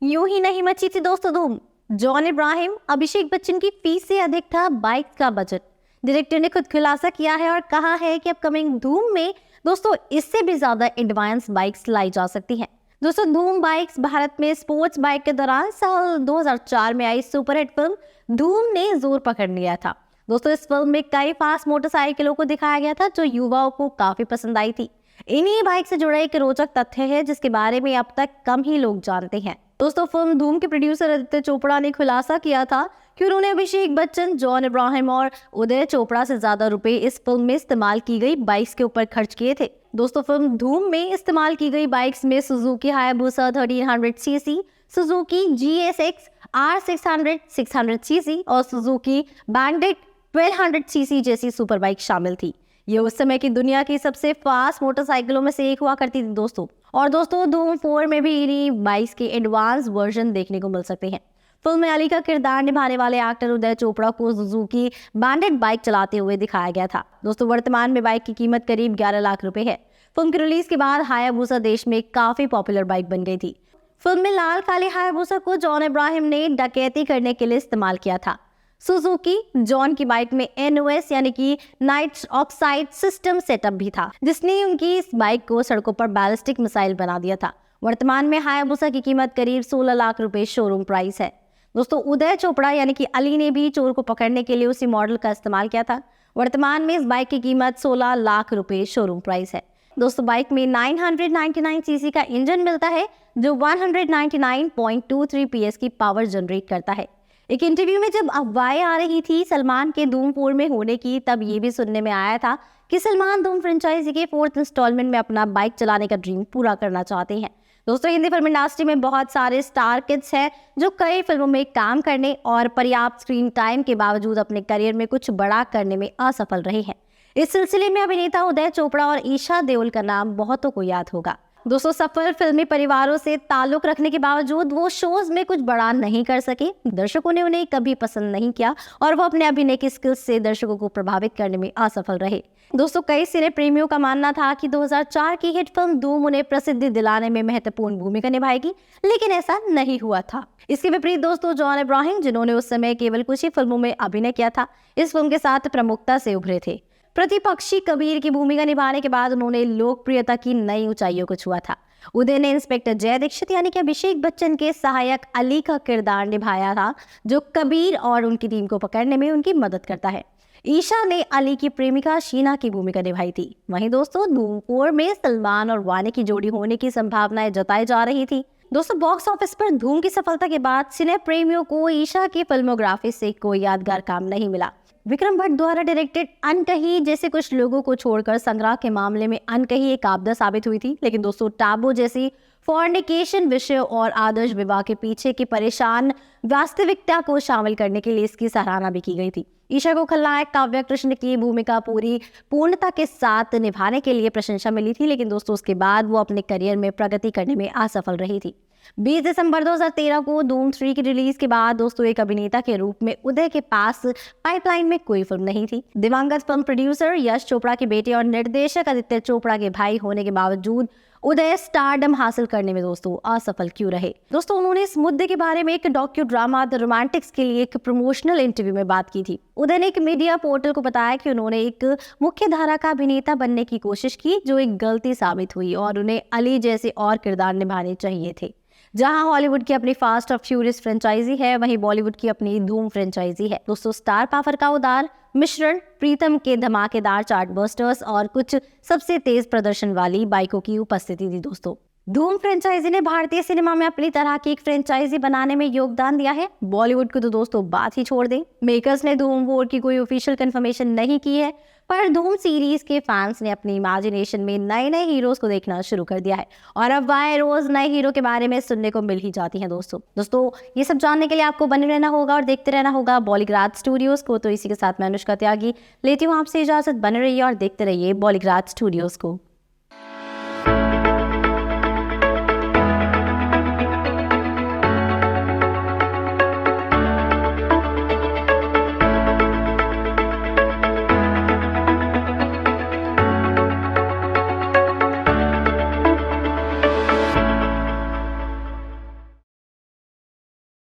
यूं ही नहीं मची थी दोस्तों धूम। जॉन इब्राहिम, अभिषेक बच्चन की फीस से अधिक था बाइक का बजट। डायरेक्टर ने खुद खुलासा किया है और कहा है कि अपकमिंग धूम में दोस्तों इससे भी ज्यादा एडवांस बाइक्स लाई जा सकती हैं। दोस्तों धूम बाइक्स भारत में स्पोर्ट्स बाइक के दौरान साल 2004 में आई सुपरहिट फिल्म धूम ने जोर पकड़ लिया था। दोस्तों इस फिल्म में कई फास्ट मोटरसाइकिलों को दिखाया गया था जो युवाओं को काफी पसंद आई थी। इन्हीं बाइक से जुड़ा एक रोचक तथ्य है जिसके बारे में अब तक कम ही लोग जानते हैं। दोस्तों फिल्म धूम के प्रोड्यूसर आदित्य चोपड़ा ने खुलासा किया था कि उन्होंने अभिषेक बच्चन, जॉन इब्राहिम और उदय चोपड़ा से ज्यादा रुपए इस फिल्म में इस्तेमाल की गई बाइक्स के ऊपर खर्च किए थे। दोस्तों फिल्म धूम में इस्तेमाल की गई बाइक्स में Suzuki Hayabusa 1300 CC, Suzuki GSX R600 600 CC और सुजुकी बैंडिट 1200 सीसी जैसी सुपर बाइक शामिल थी। ये उस समय की दुनिया की सबसे फास्ट मोटरसाइकिलों में से एक हुआ करती थी दोस्तों। और दोस्तों धूम 4 में भी इन्हीं बाइक्स के एडवांस वर्जन देखने को मिल सकते हैं। फिल्म में अली का किरदार निभाने वाले एक्टर उदय चोपड़ा को सुजुकी बैंडिट बाइक चलाते हुए दिखाया गया था। दोस्तों वर्तमान में बाइक की कीमत करीब 11 लाख रुपए है। फिल्म की रिलीज के बाद हायाबुसा देश में काफी पॉपुलर बाइक बन गई थी। फिल्म में लाल काले हायाबुसा को जॉन इब्राहिम ने डकैती करने के लिए इस्तेमाल किया था। सुजुकी जॉन की बाइक में NOS यानी कि नाइट्रस ऑक्साइड सिस्टम सेटअप भी था, जिसने उनकी इस बाइक को सड़कों पर बैलिस्टिक मिसाइल बना दिया था। वर्तमान में हायाबुसा की कीमत करीब 16 लाख रुपए शोरूम प्राइस है। दोस्तों उदय चोपड़ा यानी कि अली ने भी चोर को पकड़ने के लिए उसी मॉडल का इस्तेमाल किया था। वर्तमान में इस बाइक की कीमत 16 लाख रुपए शोरूम प्राइस है। दोस्तों बाइक में 999 सीसी का इंजन मिलता है जो 199.23 PS की पावर जनरेट करता है। एक इंटरव्यू में जब अफवाहें आ रही थी सलमान के धूम 4 में होने की, तब ये भी सुनने में आया था कि सलमान धूम फ्रेंचाइजी के 4th इंस्टॉलमेंट में अपना बाइक चलाने का ड्रीम पूरा करना चाहते हैं। दोस्तों हिंदी फिल्म इंडस्ट्री में बहुत सारे स्टार किड्स हैं जो कई फिल्मों में काम करने और पर्याप्त स्क्रीन टाइम के बावजूद अपने करियर में कुछ बड़ा करने में असफल रहे हैं। इस सिलसिले में अभिनेता उदय चोपड़ा और ईशा देओल का नाम बहुतों को याद होगा। दोस्तों सफल फिल्मी परिवारों से ताल्लुक रखने के बावजूद वो शोज में कुछ बड़ा नहीं कर सके। दर्शकों ने उन्हें कभी पसंद नहीं किया और वो अपने अभिनय की स्किल्स से दर्शकों को प्रभावित करने में असफल रहे। दोस्तों कई सिने प्रेमियों का मानना था कि 2004 की हिट फिल्म धूम उन्हें प्रसिद्धि दिलाने में महत्वपूर्ण भूमिका निभाएगी, लेकिन ऐसा नहीं हुआ था। इसके विपरीत दोस्तों जॉन इब्राहिम, जिन्होंने उस समय केवल कुछ ही फिल्मों में अभिनय किया था, इस फिल्म के साथ प्रमुखता से उभरे थे। प्रतिपक्षी कबीर की भूमिका निभाने के बाद उन्होंने लोकप्रियता की नई ऊंचाइयों को छुआ था। उदय ने इंस्पेक्टर जय दीक्षित यानी कि अभिषेक बच्चन के सहायक अली का किरदार निभाया था, जो कबीर और उनकी टीम को पकड़ने में उनकी मदद करता है। ईशा ने अली की प्रेमिका शीना की भूमिका निभाई थी। वहीं दोस्तों धूम 4 में सलमान और वानी की जोड़ी होने की संभावनाएं जताई जा रही थी। दोस्तों बॉक्स ऑफिस पर धूम की सफलता के बाद सिने प्रेमियों को ईशा की फिल्मोग्राफी से कोई यादगार काम नहीं मिला। विक्रम भट्ट द्वारा डायरेक्टेड अनकही जैसे कुछ लोगों को छोड़कर संग्रह के मामले में अनकही एक आपदा साबित हुई थी, लेकिन दोस्तों टाबू जैसी फॉर्निकेशन विषय और आदर्श विवाह के पीछे की परेशान वास्तविकता को शामिल करने के लिए इसकी सराहना भी की गई थी। ईशा को खलनायक काव्या कृष्ण की भूमिका पूर्णता के साथ निभाने के लिए प्रशंसा मिली थी, लेकिन दोस्तों उसके बाद वो अपने करियर में प्रगति करने में असफल रही थी। 20 दिसंबर 2013 को धूम 3 की रिलीज के बाद दोस्तों एक अभिनेता के रूप में उदय के पास पाइपलाइन में कोई फिल्म नहीं थी। दिवंगत फिल्म प्रोड्यूसर यश चोपड़ा के बेटे और निर्देशक आदित्य चोपड़ा के भाई होने के बावजूद उदय स्टारडम हासिल करने में दोस्तों असफल क्यों रहे? दोस्तों उन्होंने इस मुद्दे के बारे में एक डॉक्यू ड्रामा द रोमांटिक्स के लिए एक प्रमोशनल इंटरव्यू में बात की थी। उदय ने एक मीडिया पोर्टल को बताया कि उन्होंने एक मुख्य धारा का अभिनेता बनने की कोशिश की, जो एक गलती साबित हुई और उन्हें अली जैसे और किरदार निभाने चाहिए थे। जहां हॉलीवुड की अपनी फास्ट और फ्यूरियस फ्रेंचाइजी है, वहीं बॉलीवुड की अपनी धूम फ्रेंचाइजी है। दोस्तों स्टार पावर का उदार मिश्रण, प्रीतम के धमाकेदार चार्टबस्टर्स और कुछ सबसे तेज प्रदर्शन वाली बाइकों की उपस्थिति थी। दोस्तों धूम फ्रेंचाइजी ने भारतीय सिनेमा में अपनी तरह की एक फ्रेंचाइजी बनाने में योगदान दिया है। बॉलीवुड को तो दोस्तों बात ही छोड़ दें, मेकर्स ने धूम 4 की कोई ऑफिशियल कंफर्मेशन नहीं की है, पर धूम सीरीज के फैंस ने अपनी इमेजिनेशन में नए नए हीरोज को देखना शुरू कर दिया है और अब वह रोज नए हीरो के बारे में सुनने को मिल ही जाती हैं। दोस्तों ये सब जानने के लिए आपको बने रहना होगा और देखते रहना होगा बॉलीग्राज स्टूडियोज को। तो इसी के साथ मैं अनुष्का त्यागी लेती हूँ आपसे इजाजत। बने रहिए और देखते रहिए बॉलीग्राज स्टूडियोज को।